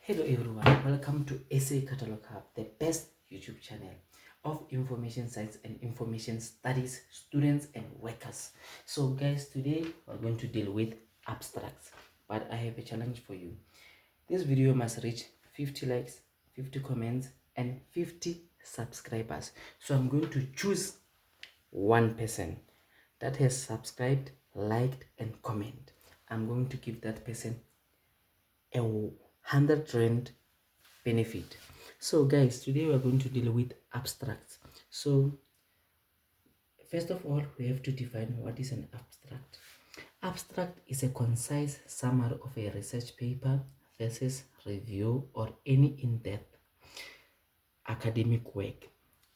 Hello everyone, welcome to Essay Catalog Hub, the best YouTube channel of information science and information studies, students and workers. So guys, today we're going to deal with abstracts, but I have a challenge for you. This video must reach 50 likes, 50 comments and 50 subscribers. So I'm going to choose one person that has subscribed, liked and comment. I'm going to give that person a 100 rand benefit. So guys, today we're going to deal with abstracts. So first of all, we have to define what is an abstract. Abstract is a concise summary of a research paper, thesis, review or any in-depth academic work.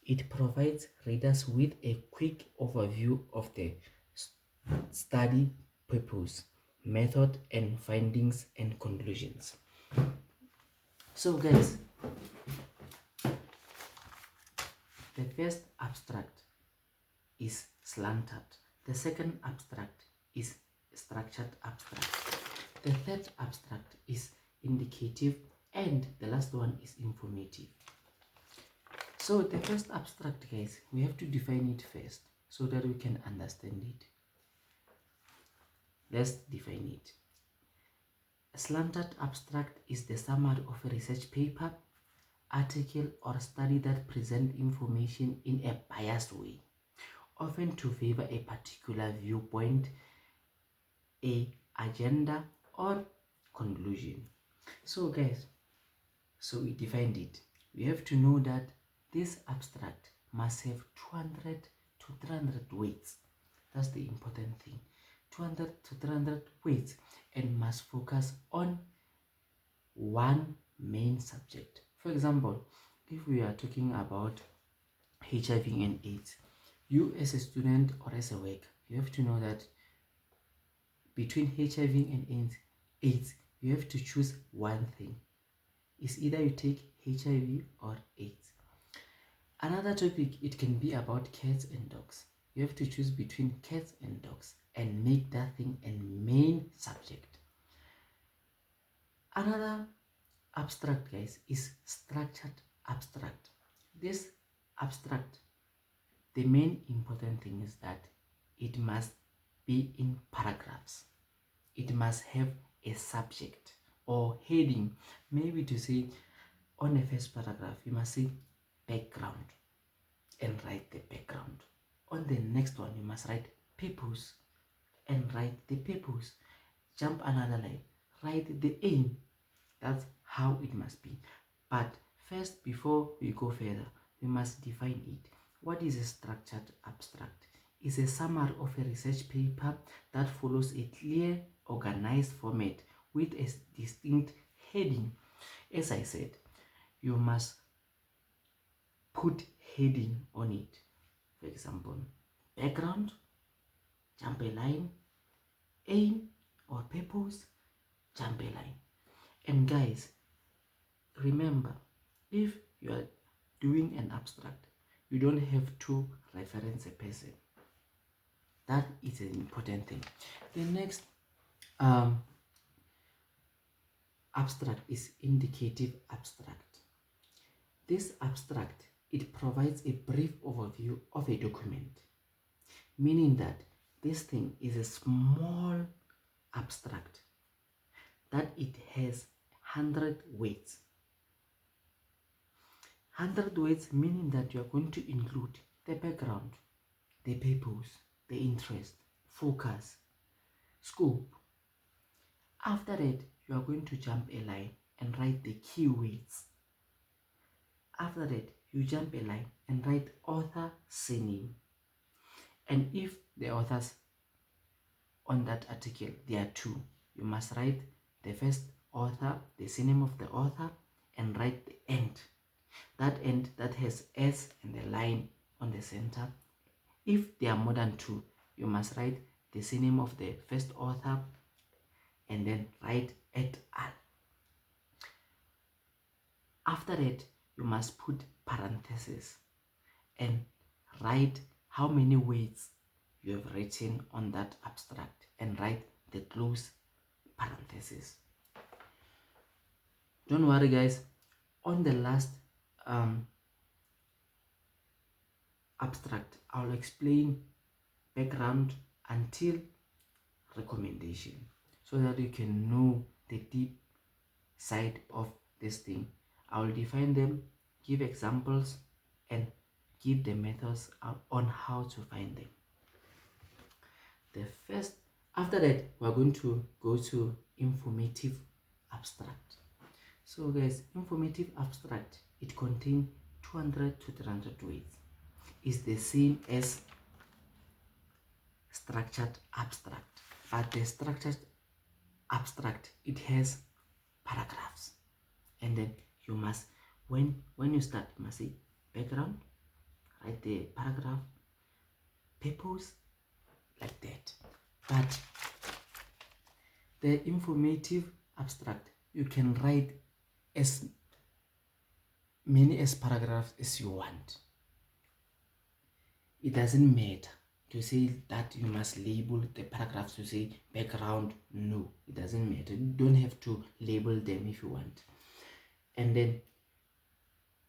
It provides readers with a quick overview of the study purpose, method and findings and conclusions. So guys, the first abstract is slanted. The second abstract is structured abstract. The third abstract is indicative, and the last one is informative. So the first abstract, guys, we have to define it first so that we can understand it. Let's define it. A slanted abstract is the summary of a research paper, article or study that present information in a biased way, often to favor a particular viewpoint, a agenda or conclusion. So guys, so we defined it. We have to know that this abstract must have 200 to 300 words. That's the important thing. 200 to 300 words, and must focus on one main subject. For example, if we are talking about HIV and AIDS, you as a student or as a worker, you have to know that between HIV and AIDS, you have to choose one thing. It's either you take HIV or AIDS. Another topic, it can be about cats and dogs. You have to choose between cats and dogs and make that thing a main subject. Another abstract, guys, is structured abstract. This abstract, the main important thing is that it must be in paragraphs. It must have a subject or heading. Maybe to say on the first paragraph, you must say background and write the background. On the next one, you must write purpose and write the purpose. Jump another line, write the aim. That's how it must be. But first, before we go further, we must define it. What is a structured abstract? It's a summary of a research paper that follows a clear, organized format with a distinct heading. As I said, you must put heading on it. For example, background, jump a line, aim or purpose, jump a line. And guys, remember, if you are doing an abstract, you don't have to reference a person. That is an important thing. The next abstract is indicative abstract. This abstract, it provides a brief overview of a document, meaning that this thing is a small abstract, that it has 100 words. 100 words meaning that you are going to include the background, the purpose, the interest, focus, scope. After that, you are going to jump a line and write the keywords. After that, you jump a line and write author surname. And if the authors on that article, there are two, you must write the first author, the surname of the author, and write the end. That end that has S and the line on the center. If there are more than two, you must write the surname of the first author and then write et al. After that, you must put parentheses and write how many words you have written on that abstract and write the close parentheses. Don't worry guys, on the last abstract I'll explain background until recommendation, so that you can know the deep side of this thing. I will define them, give examples, and give the methods on how to find them. The first, after that, we're going to go to informative abstract. So guys, informative abstract, it contains 200 to 300 words. It's the same as structured abstract, but the structured abstract, it has paragraphs, and then you must, when you start, you must say background, write the paragraph, purpose, like that. But the informative abstract, you can write as many as paragraphs as you want. It doesn't matter to say that you must label the paragraphs to say background. No, it doesn't matter. You don't have to label them if you want. And then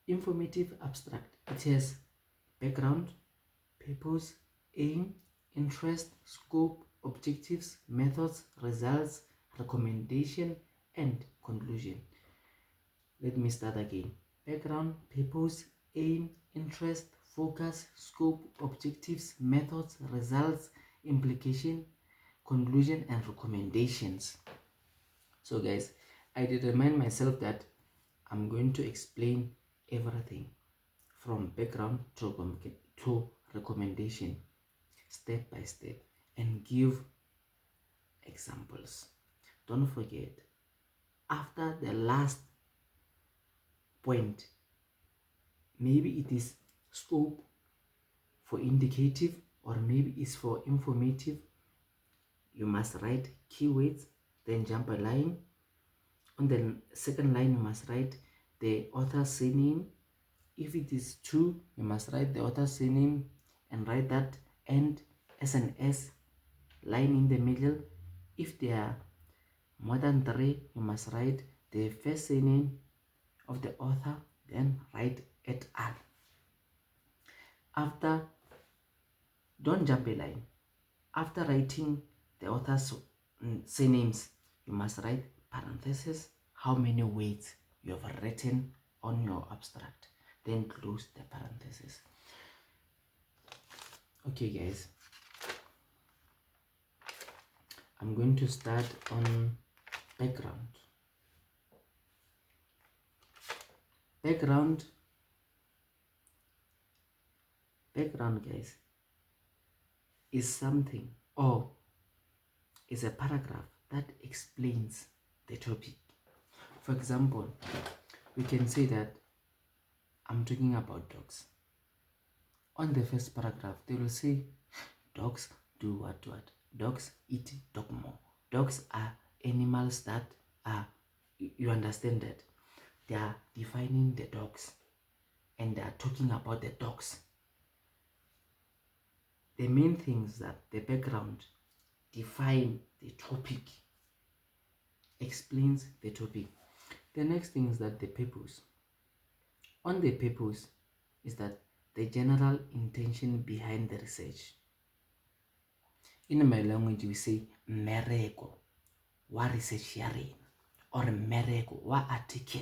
informative abstract, it has background, purpose, aim, interest, scope, objectives, methods, results, recommendation, and conclusion. Let me start again. Background, purpose, aim, interest, focus, scope, objectives, methods, results, implication, conclusion, and recommendations. So guys, I did remind myself that I'm going to explain everything from background to recommendation, step by step, and give examples. Don't forget, after the last point, maybe it is scope for indicative, or maybe it's for informative, you must write keywords, then jump a line. On the second line, you must write the author's surname. If it is two, you must write the author's surname and write that and as an S line in the middle. If there are more than three, you must write the first surname of the author, then write et al. After, don't jump a line. After writing the author's surnames, you must write parentheses, how many words you have written on your abstract, then close the parentheses. Okay guys, I'm going to start on background. Background guys is something, or is a paragraph that explains the topic. For example, we can say that I'm talking about dogs. On the first paragraph, they will say dogs do what. Dogs eat dog more. Dogs are animals that are, you understand that they are defining the dogs and they are talking about the dogs. The main things that the background define the topic, explains the topic. The next thing is that the purpose. On the purpose is that the general intention behind the research. In my language, we say mmereko wa research ya rena, or mmereko wa article.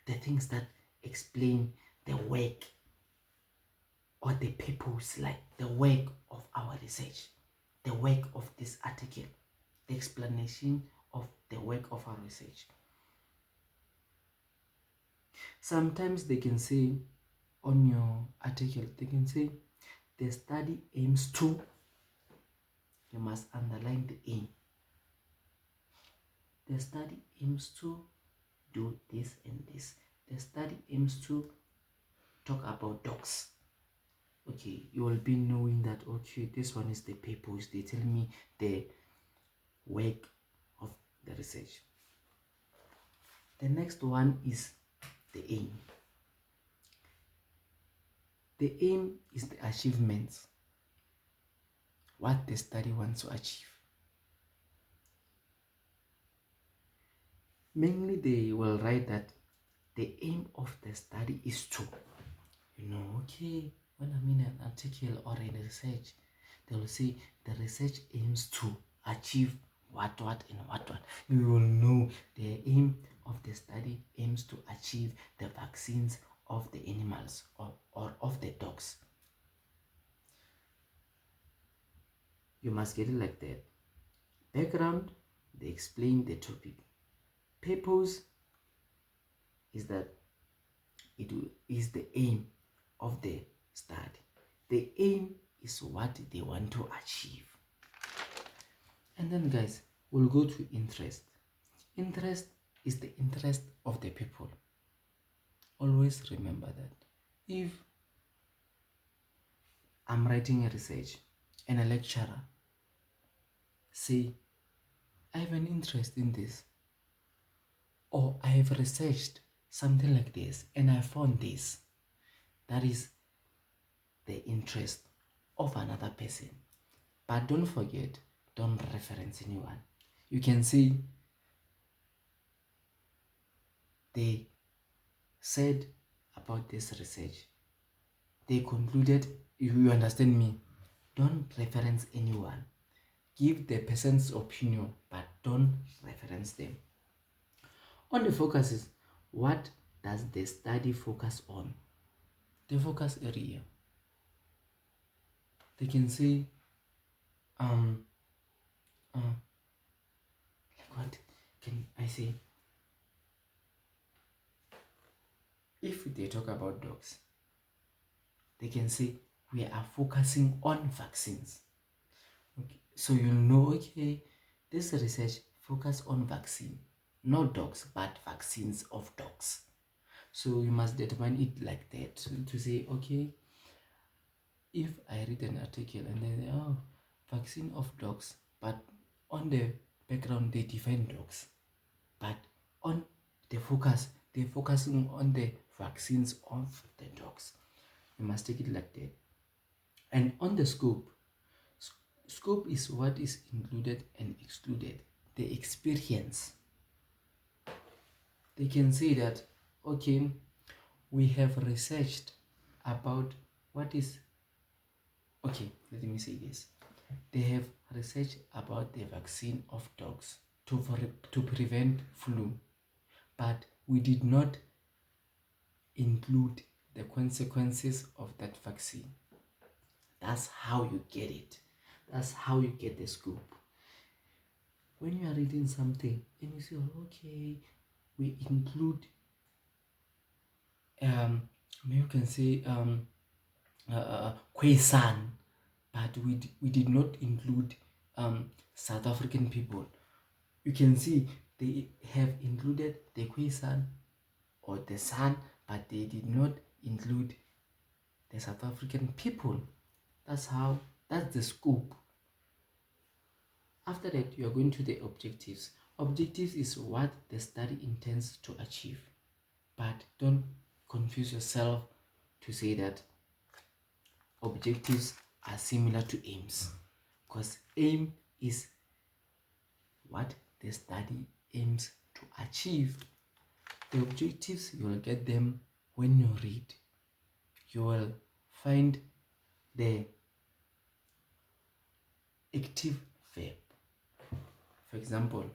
The things that explain the work or the purpose, like the work of our research, the work of this article, the explanation of the work of our research. Sometimes they can say on your article, they can say the study aims to, you must underline the aim. The study aims to do this and this. The study aims to talk about dogs. Okay, you will be knowing that, okay, this one is the purpose. They tell me the work of the research. The next one is the aim. The aim is the achievements, what the study wants to achieve. Mainly they will write that the aim of the study is to, okay, when I'm in an article or in research, they will say the research aims to achieve what, and what. You will know the aim of the study aims to achieve the vaccines of the animals or of the dogs. You must get it like that. Background, they explain the topic. Purpose is that it is the aim of the study. The aim is what they want to achieve. And then guys, we'll go to interest. Interest is the interest of the people. Always remember that. If I'm writing a research and a lecturer say, I have an interest in this, or I have researched something like this and I found this, that is the interest of another person. But don't forget, don't reference anyone. You can say they said about this research, they concluded, you understand me, don't reference anyone. Give the person's opinion, but don't reference them. On the focuses, what does the study focus on? The focus area. They can say, like what can I say? If they talk about dogs, they can say we are focusing on vaccines. Okay, so you'll know, okay, this research focus on vaccine, not dogs, but vaccines of dogs. So you must determine it like that, to say, okay, if I read an article and then, oh, vaccine of dogs, but on the background they define dogs, but on the focus, they're focusing on the vaccines of the dogs. You must take it like that. And on the scope, scope is what is included and excluded, the experience. They can say that, okay, we have researched about what is, okay, let me say this. They have researched about the vaccine of dogs to prevent flu, but we did not include the consequences of that vaccine. That's how you get it. That's how you get the scoop. When you are reading something and you say, okay, we include, maybe you can say, Khoisan, but we did not include South African people. You can see they have included the Khoisan or the San, but they did not include the South African people. That's the scope. After that, you are going to the objectives. Objectives is what the study intends to achieve. But don't confuse yourself to say that objectives are similar to aims, because aim is what the study aims to achieve. The objectives, you will get them when you read. You will find the active verb. For example,